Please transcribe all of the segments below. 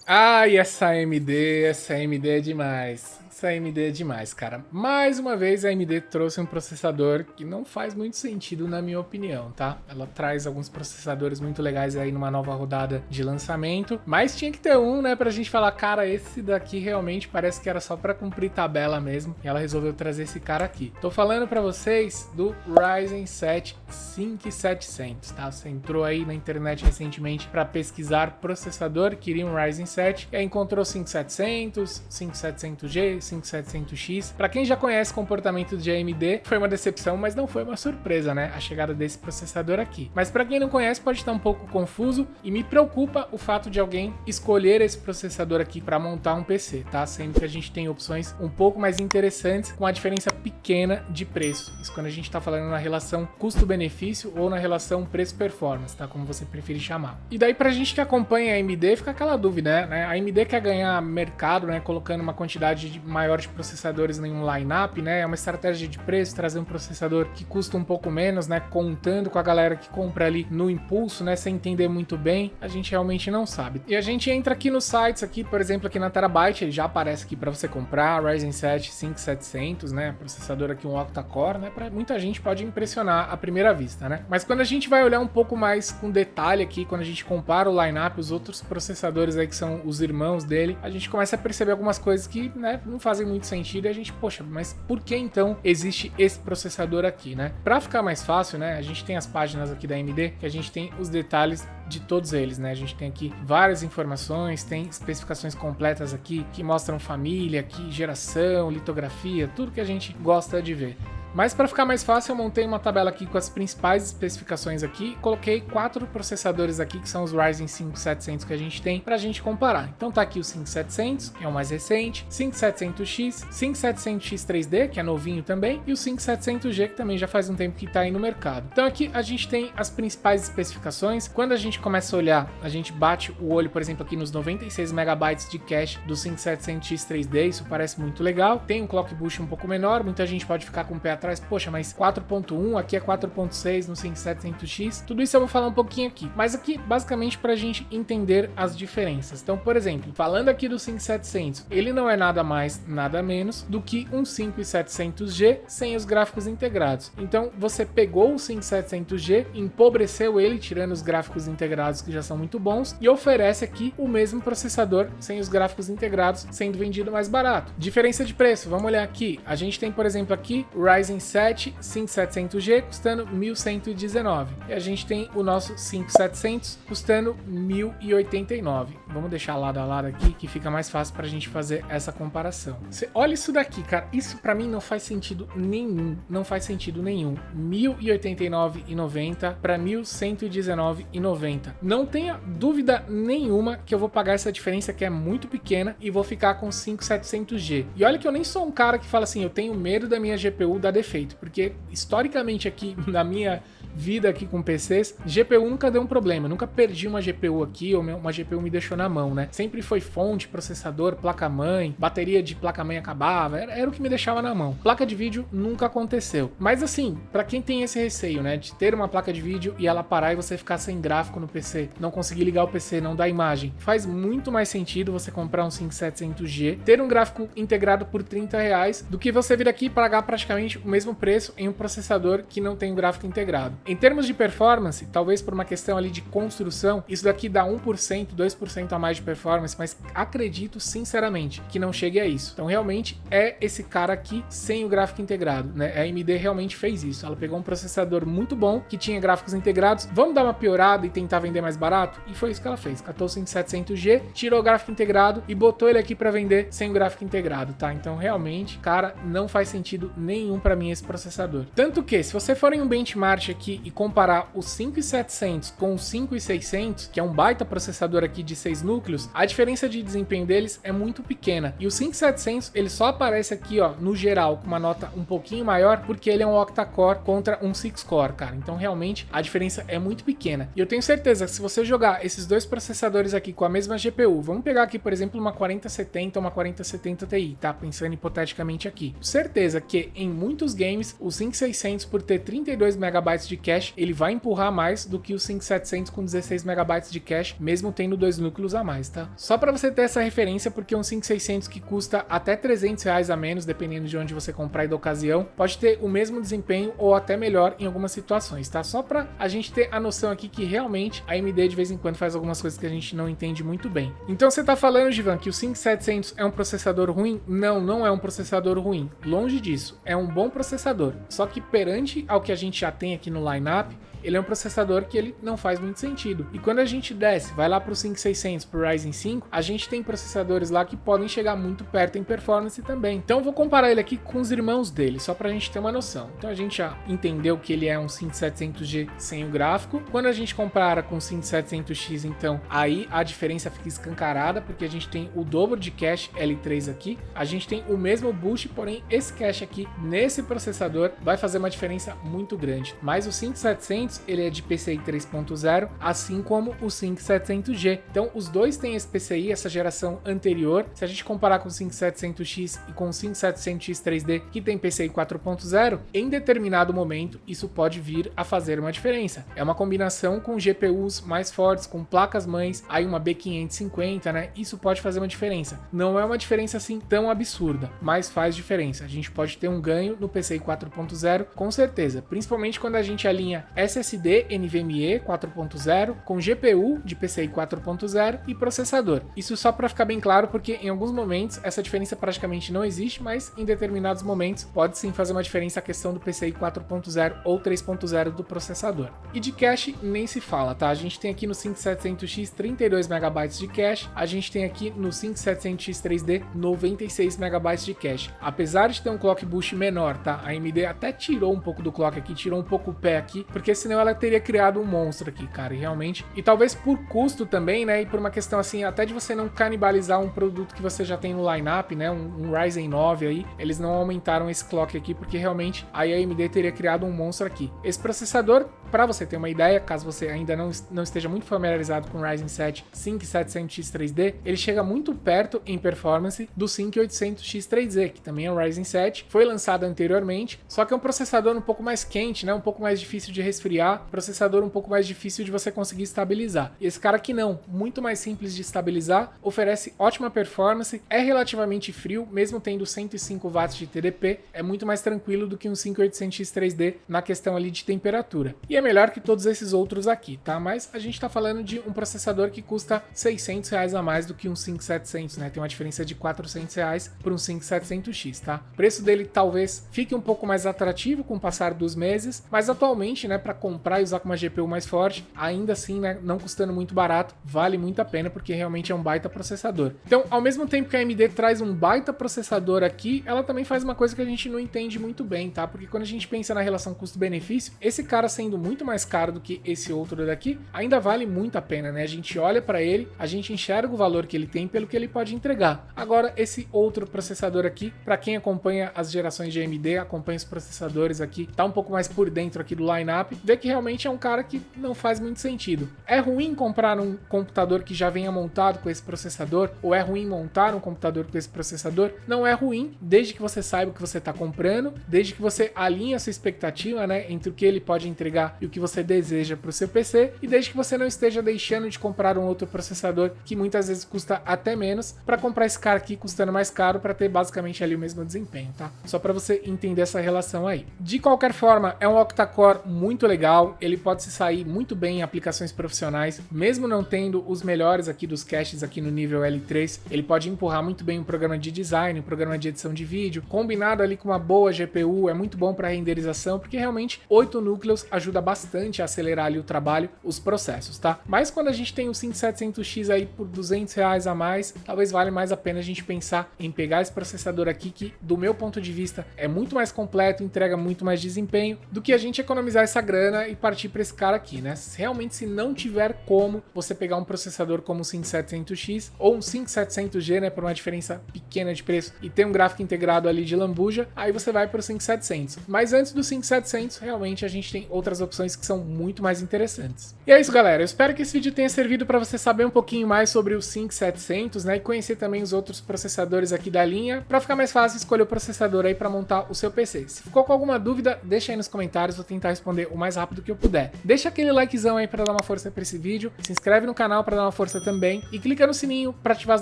Ai, essa AMD é demais. Essa AMD é demais, cara. Mais uma vez a AMD trouxe um processador que não faz muito sentido na minha opinião, tá? Ela traz alguns processadores muito legais aí numa nova rodada de lançamento, mas tinha que ter um, né, pra gente falar, cara, esse daqui realmente parece que era só pra cumprir tabela mesmo, e ela resolveu trazer esse cara aqui. Tô falando pra vocês do Ryzen 7 5700, tá? Você entrou aí na internet recentemente pra pesquisar processador, queria um Ryzen 7, e aí encontrou 5700, 5700G, 5700X. Para quem já conhece o comportamento de AMD, foi uma decepção, mas não foi uma surpresa, né? A chegada desse processador aqui. Mas para quem não conhece, pode estar um pouco confuso e me preocupa o fato de alguém escolher esse processador aqui para montar um PC, tá? Sendo que a gente tem opções um pouco mais interessantes com a diferença pequena de preço. Isso quando a gente está falando na relação custo-benefício ou na relação preço-performance, tá? Como você preferir chamar. E daí pra gente que acompanha a AMD, fica aquela dúvida, né? A AMD quer ganhar mercado, né? Colocando uma quantidade maior de processadores em um line-up, né? É uma estratégia de preço, trazer um processador que custa um pouco menos, né? Contando com a galera que compra ali no impulso, né? Sem entender muito bem, a gente realmente não sabe. E a gente entra aqui nos sites aqui, por exemplo, aqui na Terabyte, ele já aparece aqui para você comprar, Ryzen 7 5700, né? Processador aqui um octa-core, né? Para muita gente pode impressionar à primeira vista, né? Mas quando a gente vai olhar um pouco mais com detalhe aqui, quando a gente compara o line-up, os outros processadores aí que são os irmãos dele, a gente começa a perceber algumas coisas que, né, não fazem muito sentido e a gente, poxa, mas por que então existe esse processador aqui, né? Para ficar mais fácil, né, a gente tem as páginas aqui da AMD que a gente tem os detalhes de todos eles, né? A gente tem aqui várias informações, tem especificações completas aqui que mostram família, aqui geração, litografia, tudo que a gente gosta de ver. Mas para ficar mais fácil, eu montei uma tabela aqui com as principais especificações aqui e coloquei 4 processadores aqui, que são os Ryzen 5700 que a gente tem, para a gente comparar. Então tá aqui o 5700, que é o mais recente, 5700X, 5700X 3D, que é novinho também, e o 5700G, que também já faz um tempo que está aí no mercado. Então aqui a gente tem as principais especificações. Quando a gente começa a olhar, a gente bate o olho, por exemplo, aqui nos 96 MB de cache do 5700X 3D, isso parece muito legal. Tem um clock boost um pouco menor, muita gente pode ficar com o pé atrás, poxa, mas 4.1, aqui é 4.6 no 5700X, tudo isso eu vou falar um pouquinho aqui, mas aqui basicamente para a gente entender as diferenças. Então, por exemplo, falando aqui do 5700, ele não é nada mais, nada menos do que um 5700G sem os gráficos integrados. Então, você pegou o 5700G, empobreceu ele, tirando os gráficos integrados que já são muito bons, e oferece aqui o mesmo processador sem os gráficos integrados, sendo vendido mais barato. Diferença de preço, vamos olhar aqui. A gente tem, por exemplo, aqui o Ryzen 7 5700G custando 1.119 e a gente tem o nosso 5700 custando 1.089. Vamos deixar lado a lado aqui que fica mais fácil para a gente fazer essa comparação. Você olha isso daqui, cara, isso para mim não faz sentido nenhum, não faz sentido nenhum. 1.089,90 para 1.119,90. Não tenha dúvida nenhuma que eu vou pagar essa diferença que é muito pequena e vou ficar com 5700G. E olha que eu nem sou um cara que fala assim, eu tenho medo da minha GPU dar defeito, porque historicamente aqui na minha vida aqui com PCs, GPU nunca deu um problema, nunca perdi uma GPU aqui ou uma GPU me deixou na mão, né? Sempre foi fonte, processador, placa-mãe, bateria de placa-mãe acabava, era o que me deixava na mão. Placa de vídeo nunca aconteceu. Mas assim, para quem tem esse receio, né, de ter uma placa de vídeo e ela parar e você ficar sem gráfico no PC, não conseguir ligar o PC, não dar imagem, faz muito mais sentido você comprar um 5700G, ter um gráfico integrado por R$30 do que você vir aqui e pagar praticamente o mesmo preço em um processador que não tem um gráfico integrado. Em termos de performance, talvez por uma questão ali de construção, isso daqui dá 1%, 2% a mais de performance, mas acredito sinceramente que não chegue a isso. Então realmente é esse cara aqui sem o gráfico integrado, né? A AMD realmente fez isso. Ela pegou um processador muito bom que tinha gráficos integrados, vamos dar uma piorada e tentar vender mais barato? E foi isso que ela fez. Catou o 5700G, tirou o gráfico integrado e botou ele aqui para vender sem o gráfico integrado, tá? Então realmente, cara, não faz sentido nenhum para mim esse processador. Tanto que, se você for em um benchmark aqui e comparar o 5700 com o 5600, que é um baita processador aqui de 6 núcleos, a diferença de desempenho deles é muito pequena. E o 5700, ele só aparece aqui, ó, no geral, com uma nota um pouquinho maior, porque ele é um octa-core contra um 6-core, cara. Então, realmente, a diferença é muito pequena. E eu tenho certeza que se você jogar esses dois processadores aqui com a mesma GPU, vamos pegar aqui, por exemplo, uma 4070 ou uma 4070 Ti, tá? Pensando hipoteticamente aqui. Certeza que em muitos games, o 5600, por ter 32 MB de cache, ele vai empurrar mais do que o 5700 com 16 MB de cache, mesmo tendo 2 núcleos a mais, tá? Só para você ter essa referência, porque um 5600 que custa até R$300 a menos, dependendo de onde você comprar e da ocasião, pode ter o mesmo desempenho ou até melhor em algumas situações, tá? Só para a gente ter a noção aqui que realmente a AMD de vez em quando faz algumas coisas que a gente não entende muito bem. Então você tá falando, Givan, que o 5700 é um processador ruim? Não, não é um processador ruim. Longe disso. É um bom processador. Só que perante ao que a gente já tem aqui no lineup, ele é um processador que ele não faz muito sentido. E quando a gente desce, vai lá para o 5600, para o Ryzen 5, a gente tem processadores lá que podem chegar muito perto em performance também. Então eu vou comparar ele aqui com os irmãos dele, só para a gente ter uma noção. Então a gente já entendeu que ele é um 5700G sem o gráfico. Quando a gente compara com o 5700X, então aí a diferença fica escancarada, porque a gente tem o dobro de cache L3 aqui, a gente tem o mesmo boost, porém esse cache aqui nesse processador vai fazer uma diferença muito grande. Mas o 5700 ele é de PCI 3.0, assim como o 5700G. Então, os dois têm esse PCI, essa geração anterior. Se a gente comparar com o 5700X e com o 5700X 3D, que tem PCI 4.0, em determinado momento, isso pode vir a fazer uma diferença. É uma combinação com GPUs mais fortes, com placas-mães, aí uma B550, né? Isso pode fazer uma diferença. Não é uma diferença assim tão absurda, mas faz diferença. A gente pode ter um ganho no PCI 4.0, com certeza, principalmente quando a gente alinha SSD NVMe 4.0 com GPU de PCI 4.0 e processador. Isso só para ficar bem claro, porque em alguns momentos essa diferença praticamente não existe, mas em determinados momentos pode sim fazer uma diferença a questão do PCI 4.0 ou 3.0 do processador. E de cache nem se fala, tá? A gente tem aqui no 5700X 32 MB de cache, a gente tem aqui no 5700X 3D 96 MB de cache. Apesar de ter um clock boost menor, tá? A AMD até tirou um pouco do clock aqui, tirou um pouco o pé aqui, porque senão ela teria criado um monstro aqui, cara, e realmente. E talvez por custo também, né, e por uma questão assim, até de você não canibalizar um produto que você já tem no lineup, né, um Ryzen 9 aí, eles não aumentaram esse clock aqui, porque realmente a AMD teria criado um monstro aqui. Esse processador, para você ter uma ideia, caso você ainda não esteja muito familiarizado com o Ryzen 7 5700X 3D, ele chega muito perto em performance do 5800X 3D, que também é o Ryzen 7, foi lançado anteriormente, só que é um processador um pouco mais quente, né, um pouco mais difícil de resfriar, processador um pouco mais difícil de você conseguir estabilizar. E esse cara aqui não, muito mais simples de estabilizar, oferece ótima performance, é relativamente frio, mesmo tendo 105 watts de TDP, é muito mais tranquilo do que um 5800X 3D na questão ali de temperatura. E é melhor que todos esses outros aqui, tá? Mas a gente tá falando de um processador que custa R$600 a mais do que um 5700, né? Tem uma diferença de R$400 por um 5700X, tá? O preço dele talvez fique um pouco mais atrativo com o passar dos meses, mas atualmente, né, para comprar e usar com uma GPU mais forte, ainda assim, né, não custando muito barato, vale muito a pena, porque realmente é um baita processador. Então, ao mesmo tempo que a AMD traz um baita processador aqui, ela também faz uma coisa que a gente não entende muito bem, tá? Porque quando a gente pensa na relação custo-benefício, esse cara sendo muito mais caro do que esse outro daqui, ainda vale muito a pena, né? A gente olha para ele, a gente enxerga o valor que ele tem pelo que ele pode entregar. Agora, esse outro processador aqui, para quem acompanha as gerações de AMD, acompanha os processadores aqui, tá um pouco mais por dentro aqui do lineup, vê que realmente é um cara que não faz muito sentido. É ruim comprar um computador que já venha montado com esse processador, ou é ruim montar um computador com esse processador? Não é ruim, desde que você saiba o que você está comprando, desde que você alinhe a sua expectativa, né, entre o que ele pode entregar e o que você deseja para o seu PC, e desde que você não esteja deixando de comprar um outro processador que muitas vezes custa até menos, para comprar esse cara aqui custando mais caro para ter basicamente ali o mesmo desempenho, tá? Só para você entender essa relação aí. De qualquer forma, é um octa-core muito legal, ele pode se sair muito bem em aplicações profissionais, mesmo não tendo os melhores aqui dos caches aqui no nível L3, ele pode empurrar muito bem um programa de design, um programa de edição de vídeo, combinado ali com uma boa GPU, é muito bom para renderização, porque realmente 8 núcleos ajuda bastante a acelerar ali o trabalho, os processos, tá? Mas quando a gente tem o 5700X aí por R$200 a mais, talvez vale mais a pena a gente pensar em pegar esse processador aqui, que do meu ponto de vista é muito mais completo, entrega muito mais desempenho, do que a gente economizar essa grana e partir para esse cara aqui, né? Realmente, se não tiver como você pegar um processador como o 5700X ou um 5700G, né, por uma diferença pequena de preço e ter um gráfico integrado ali de lambuja, aí você vai para o 5700. Mas antes do 5700, realmente a gente tem outras opções opções que são muito mais interessantes. E é isso, galera. Eu espero que esse vídeo tenha servido para você saber um pouquinho mais sobre o 5700, né, e conhecer também os outros processadores aqui da linha, para ficar mais fácil escolher o processador aí para montar o seu PC. Se ficou com alguma dúvida, deixa aí nos comentários, vou tentar responder o mais rápido que eu puder. Deixa aquele likezão aí para dar uma força para esse vídeo, se inscreve no canal para dar uma força também e clica no sininho para ativar as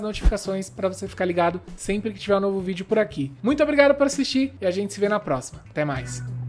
notificações para você ficar ligado sempre que tiver um novo vídeo por aqui. Muito obrigado por assistir e a gente se vê na próxima. Até mais!